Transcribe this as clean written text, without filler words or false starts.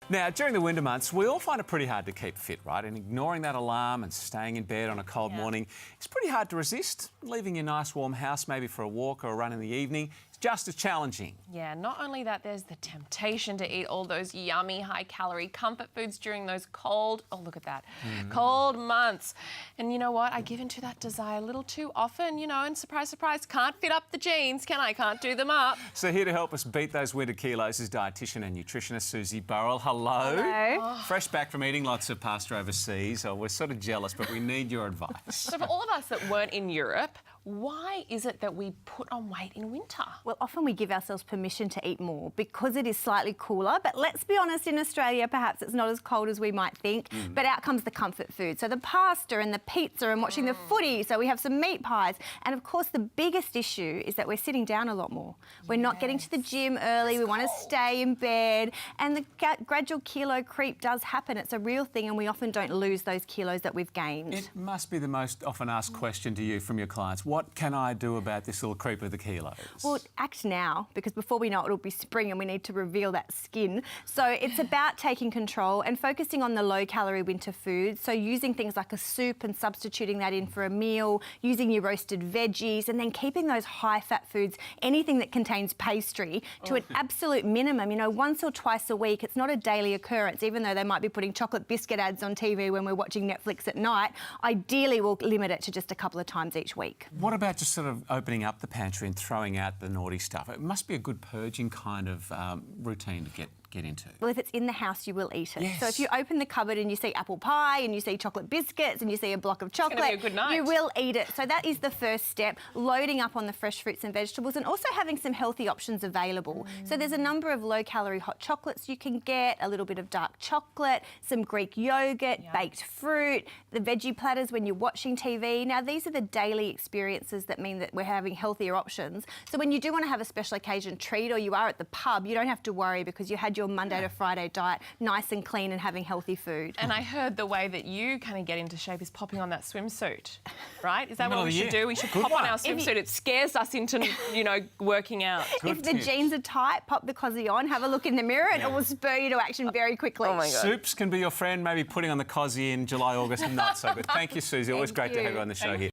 Now, during the winter months, we all find it pretty hard to keep fit, right? And ignoring that alarm and staying in bed on a cold morning, it's pretty hard to resist. Leaving your nice warm house maybe for a walk or a run in the evening is just as challenging. Yeah, not only that, there's the temptation to eat all those yummy, high-calorie comfort foods during those cold, cold months. And you know what? I give into that desire a little too often, you know, and surprise, surprise, can't fit up the jeans, can I? Can't do them up. So here to help us beat those winter kilos is dietitian and nutritionist Susie Burrell. Hello. Hello. Fresh back from eating lots of pasta overseas. Oh, we're sort of jealous, but we need your advice. So for all of us that weren't in Europe, why is it that we put on weight in winter? Well, often we give ourselves permission to eat more because it is slightly cooler. But let's be honest, in Australia, perhaps it's not as cold as we might think. But out comes the comfort food. So the pasta and the pizza and watching the footy. So we have some meat pies. And of course, the biggest issue is that we're sitting down a lot more. We're not getting to the gym early. We want to stay in bed. And the gradual kilo creep does happen. It's a real thing, and we often don't lose those kilos that we've gained. It must be the most often asked question to you from your clients. What can I do about this little creep of the kilos? Well, act now, because before we know it, it'll be spring and we need to reveal that skin. So it's about taking control and focusing on the low-calorie winter foods. So using things like a soup and substituting that in for a meal, using your roasted veggies, and then keeping those high-fat foods, anything that contains pastry, to an absolute minimum. You know, once or twice a week. It's not a daily occurrence, even though they might be putting chocolate biscuit ads on TV when we're watching Netflix at night. Ideally, we'll limit it to just a couple of times each week. What about just sort of opening up the pantry and throwing out the naughty stuff? It must be a good purging kind of routine to get into. Well, if it's in the house, you will eat it. Yes. So if you open the cupboard and you see apple pie and you see chocolate biscuits and you see a block of chocolate, gonna be a good night. you will eat it. So that is the first step, loading up on the fresh fruits and vegetables and also having some healthy options available. So there's a number of low-calorie hot chocolates you can get, a little bit of dark chocolate, some Greek yogurt, baked fruit, the veggie platters when you're watching TV. Now, these are the daily experiences that mean that we're having healthier options. So when you do want to have a special occasion treat or you are at the pub, you don't have to worry because you had your Monday to Friday diet nice and clean and having healthy food. And I heard the way that you kind of get into shape is popping on that swimsuit, right? Is that what we Yeah. should do? We should Good pop one. on our swimsuit. It scares us into, you know, working out. If the jeans are tight, pop the cosy on, have a look in the mirror, and it will spur you to action very quickly. Oh my God. Soups can be your friend, maybe putting on the cosy in July, August, not so good. Thank you, Susie. Always Thank great to have you. you on the show here.